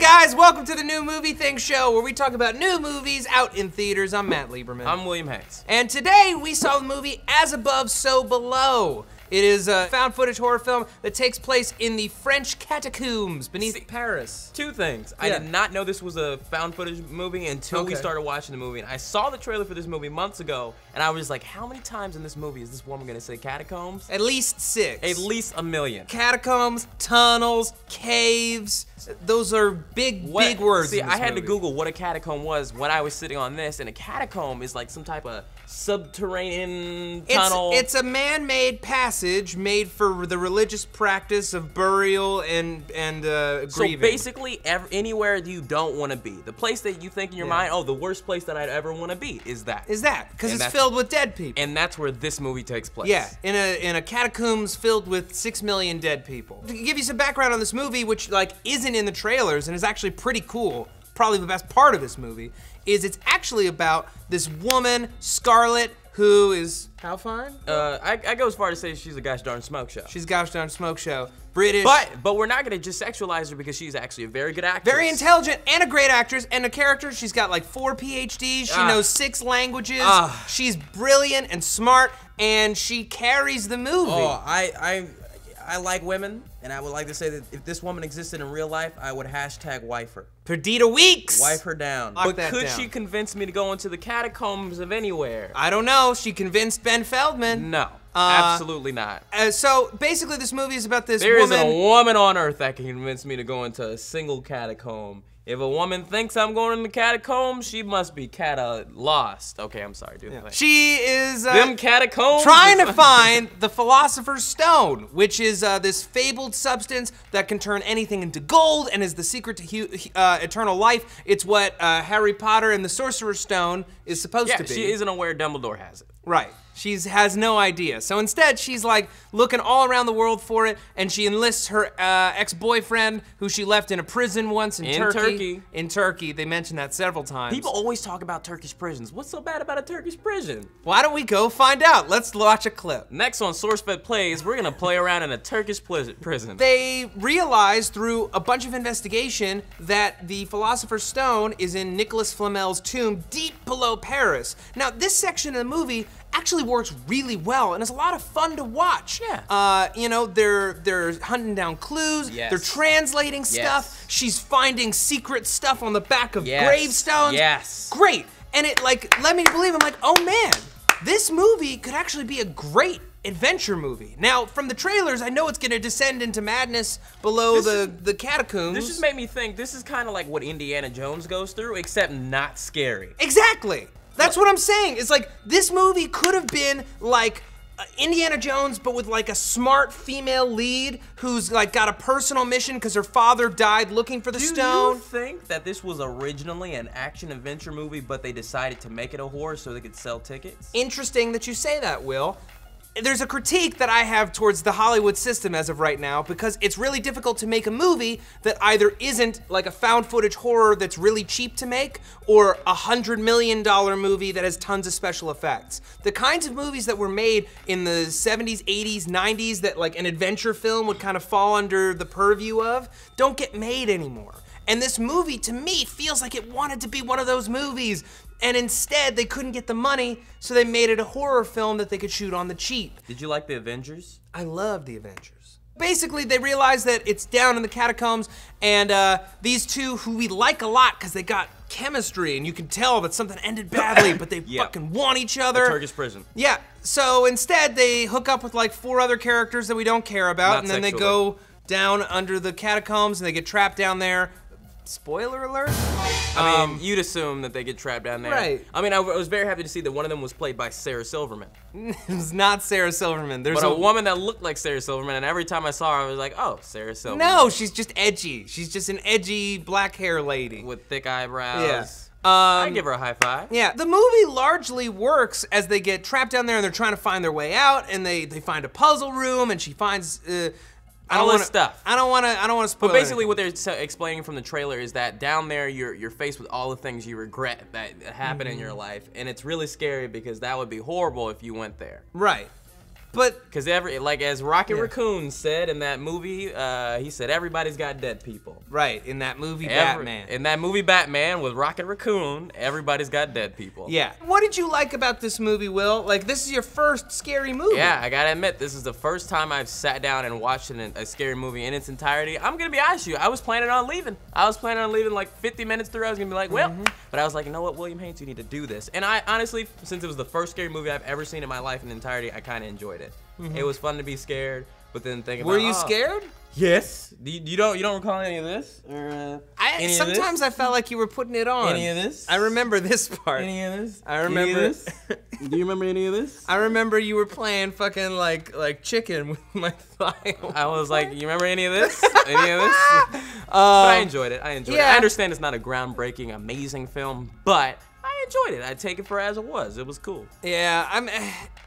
guys, welcome to the New Movie Thing Show, where we talk about new movies out in theaters. I'm Matt Lieberman. I'm William Hanks. And today we saw the movie As Above, So Below. It is a found footage horror film that takes place in the French catacombs beneath Paris. Two things. I did not know this was a found footage movie until we started watching the movie. And I saw the trailer for this movie months ago, and I was like, how many times in this movie is this woman gonna say catacombs? At least 6. At least 1 million. Catacombs, tunnels, caves. Those are big words. See, in this I had movie. to Google what a catacomb was when I was sitting on this, and a catacomb is like some type of subterranean tunnel. It's a man-made passage made for the religious practice of burial and grieving. So basically, anywhere you don't want to be. The place that you think in your mind, oh, the worst place that I'd ever want to be is that. Because it's filled with dead people. And that's where this movie takes place. Yeah, in a catacombs filled with 6 million dead people. To give you some background on this movie, which like isn't in the trailers and is actually pretty cool, probably the best part of this movie, is it's actually about this woman, Scarlett, who is, how fine? I go as far to say she's a gosh darn smoke show. She's a gosh darn smoke show. British. But we're not gonna just sexualize her because she's actually a very good actress. Very intelligent and a great actress and a character. She's got like 4 PhDs. She knows 6 languages. She's brilliant and smart, and she carries the movie. Oh, I like women, and I would like to say that if this woman existed in real life, I would hashtag wife her. Perdita Weeks. Wife her down. But could she convince me to go into the catacombs of anywhere? I don't know. She convinced Ben Feldman. No, absolutely not. So basically, this movie is about this There woman. isn't a woman on earth that can convince me to go into a single catacomb. If a woman thinks I'm going in the catacombs, she must be lost. Okay, I'm sorry, dude. Yeah. She is them catacombs trying to find the Philosopher's Stone, which is this fabled substance that can turn anything into gold and is the secret to eternal life. It's what Harry Potter and the Sorcerer's Stone is supposed to be. She isn't aware Dumbledore has it. Right. She has no idea. So instead, she's like looking all around the world for it, and she enlists her ex-boyfriend, who she left in a prison once in Turkey. In Turkey. They mentioned that several times. People always talk about Turkish prisons. What's so bad about a Turkish prison? Why don't we go find out? Let's watch a clip. Next on SourceFed Plays, we're gonna play around in a Turkish prison. They realized through a bunch of investigation that the Philosopher's Stone is in Nicolas Flamel's tomb deep below Paris. Now, this section of the movie actually works really well and is a lot of fun to watch. Yeah. You know, they're hunting down clues. Yes. They're translating stuff. She's finding secret stuff on the back of gravestones. Yes. Great. And it like led me to believe, I'm like, oh man, this movie could actually be a great adventure movie. Now, from the trailers, I know it's gonna descend into madness below the catacombs. This just made me think this is kind of like what Indiana Jones goes through, except not scary. Exactly. That's what I'm saying. It's like, this movie could have been like Indiana Jones, but with like a smart female lead who's like got a personal mission because her father died looking for the stone. Do you think that this was originally an action-adventure movie, but they decided to make it a horror so they could sell tickets? Interesting that you say that, Will. There's a critique that I have towards the Hollywood system as of right now, because it's really difficult to make a movie that either isn't like a found footage horror that's really cheap to make, or a $100 million movie that has tons of special effects. The kinds of movies that were made in the 70s, 80s, 90s that like an adventure film would kind of fall under the purview of, don't get made anymore. And this movie, to me, feels like it wanted to be one of those movies, and instead they couldn't get the money, so they made it a horror film that they could shoot on the cheap. Did you like The Avengers? I love The Avengers. Basically, they realized that it's down in the catacombs, and these two, who we like a lot because they got chemistry, and you can tell that something ended badly, but they fucking want each other. A Turkish prison. Yeah, so instead they hook up with like 4 other characters that we don't care about, and then they go down under the catacombs, and they get trapped down there. Spoiler alert? I mean, you'd assume that they get trapped down there. Right. I mean, I was very happy to see that one of them was played by Sarah Silverman. It's not Sarah Silverman. There's a woman that looked like Sarah Silverman, and every time I saw her, I was like, oh, Sarah Silverman. No, she's just edgy. She's just an edgy black hair lady. With thick eyebrows. Yeah. I give her a high five. Yeah, the movie largely works as they get trapped down there and they're trying to find their way out, and they find a puzzle room, and she finds I don't want to spoil. But basically, what they're explaining from the trailer is that down there, you're faced with all the things you regret that happen in your life, and it's really scary because that would be horrible if you went there. Right. But because as Rocket Raccoon said in that movie, he said everybody's got dead people. Right, in that movie Batman. In that movie Batman with Rocket Raccoon, everybody's got dead people. Yeah. What did you like about this movie, Will? Like, this is your first scary movie. Yeah, I gotta admit, this is the first time I've sat down and watched a scary movie in its entirety. I'm gonna be honest with you, I was planning on leaving. I was planning on leaving like 50 minutes through. I was gonna be like, well, but I was like, you know what, William Haynes, you need to do this. And I honestly, since it was the first scary movie I've ever seen in my life in entirety, I kind of enjoyed it. It was fun to be scared, but then thinking about, Were you scared? Yes. You don't recall any of this? Or, Sometimes I felt like you were putting it on. Any of this? I remember this part. Any of this? I remember. Any of this? Do you remember any of this? I remember you were playing fucking like chicken with my thigh. I was like, you remember any of this? Any of this? But I enjoyed it. I enjoyed it. I understand it's not a groundbreaking, amazing film, but I enjoyed it. I take it for as it was. It was cool. Yeah,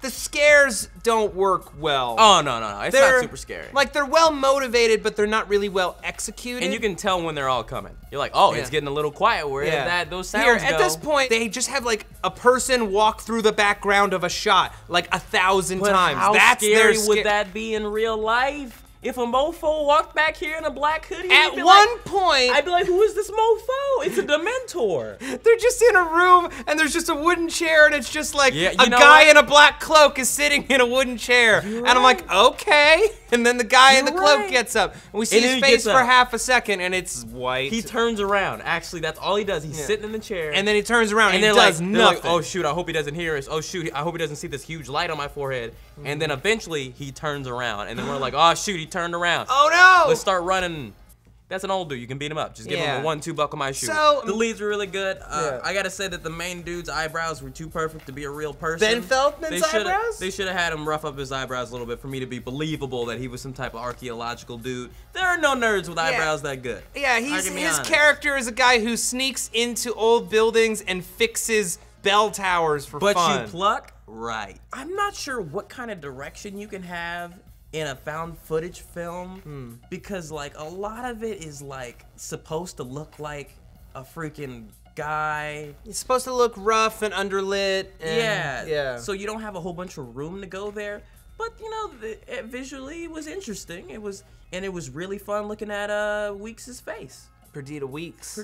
the scares don't work well. Oh, no. It's not super scary. Like, they're well motivated, but they're not really well executed. And you can tell when they're all coming. You're like, oh, it's getting a little quiet where those sounds Here, go. at this point, they just have like a person walk through the background of a shot like 1,000 times. How That's scary their would that be in real life? If a mofo walked back here in a black hoodie, at one point, I'd be like, who is this mofo? It's a Dementor. They're just in a room, and there's just a wooden chair, and it's just like a know guy what? in a black cloak is sitting in a wooden chair. And I'm like, okay. And then the guy in the cloak gets up, and we see his face for half a second, and it's white. He turns around. Actually, that's all he does. He's sitting in the chair. And then he turns around, and he does nothing. Like, oh, shoot, I hope he doesn't hear us. Oh, shoot, I hope he doesn't see this huge light on my forehead. And then eventually, he turns around, and then we're like, oh, shoot, he turned around. Oh, no! Let's start running. That's an old dude. You can beat him up. Just give him a 1-2 buckle my shoe. So, the leads were really good. I gotta say that the main dude's eyebrows were too perfect to be a real person. Ben Feldman's eyebrows? They should have had him rough up his eyebrows a little bit for me to be believable that he was some type of archaeological dude. There are no nerds with eyebrows that good. Yeah, his character is a guy who sneaks into old buildings and fixes bell towers for fun. But you pluck right. I'm not sure what kind of direction you can have in a found footage film because like a lot of it is like supposed to look like a freaking guy. It's supposed to look rough and underlit. And, yeah. So you don't have a whole bunch of room to go there. But you know, visually it was interesting. It was really fun looking at Weeks' face. Perdita Weeks.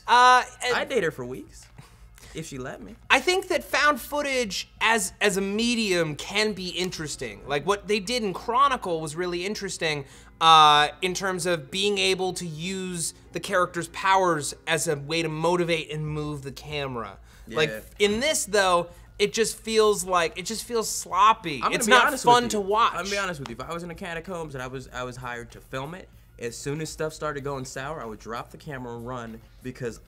I'd date her for Weeks. If she let me. I think that found footage as a medium can be interesting. Like what they did in Chronicle was really interesting in terms of being able to use the character's powers as a way to motivate and move the camera. Yeah. Like in this though, it just feels sloppy. It's not fun to watch. I'm gonna be honest with you. If I was in the catacombs and I was hired to film it, as soon as stuff started going sour, I would drop the camera and run because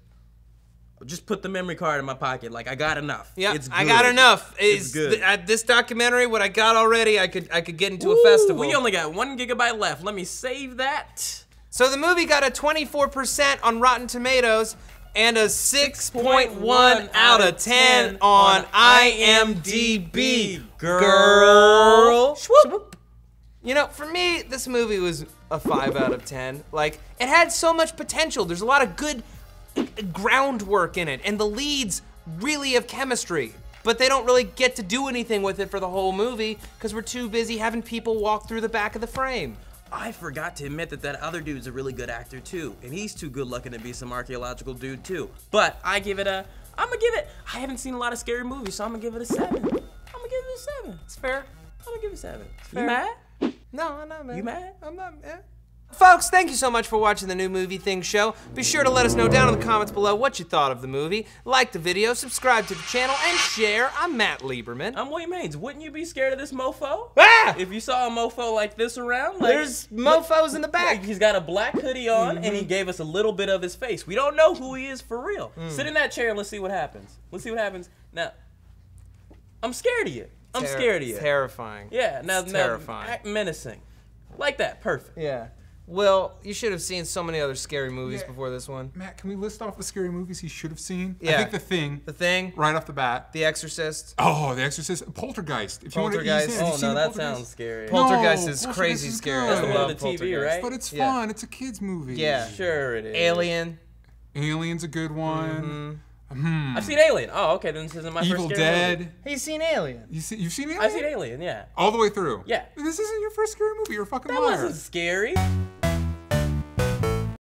just put the memory card in my pocket. Like I got enough. Yeah, it's good. I got enough. It's good. At this documentary, what I got already, I could get into a festival. We only got 1 gigabyte left. Let me save that. So the movie got a 24% on Rotten Tomatoes and a 6.1 out of 10 on IMDb. Girl. Swoop. You know, for me, this movie was a 5 out of 10. Like, it had so much potential. There's a lot of good groundwork in it, and the leads really have chemistry, but they don't really get to do anything with it for the whole movie because we're too busy having people walk through the back of the frame. I forgot to admit that other dude's a really good actor too, and he's too good looking to be some archaeological dude too. But I haven't seen a lot of scary movies, so I'm gonna give it a 7. It's fair. I'm gonna give it a 7. Fair. You mad? No, I'm not mad. You mad? I'm not mad. Folks, thank you so much for watching the New Movie Thing show. Be sure to let us know down in the comments below what you thought of the movie. Like the video, subscribe to the channel, and share. I'm Matt Lieberman. I'm William Haynes. Wouldn't you be scared of this mofo? Ah! If you saw a mofo like this around, like, there's mofos in the back. He's got a black hoodie on, and he gave us a little bit of his face. We don't know who he is for real. Sit in that chair and let's see what happens. Now, I'm scared of you. I'm scared of you. Terrifying. Yeah, now terrifying. Act menacing. Like that, perfect. Yeah. Will, you should have seen so many other scary movies before this one. Matt, can we list off the scary movies he should have seen? Yeah. I think The Thing. The Thing. Right off the bat. The Exorcist. Oh, The Exorcist. Poltergeist. If Poltergeist. You want to ease in. Oh, no, that sounds scary. Poltergeist is crazy scary. That's the one I with love the TV, right? But it's fun. It's a kid's movie. Yeah. Sure it is. Alien. Alien's a good one. I've seen Alien. Oh, okay, then this isn't my Evil first scary Dead. movie. He's seen Alien. You've seen Alien? I've seen Alien, yeah. All the way through. Yeah. This isn't your first scary movie. You're a fucking That liar. wasn't scary.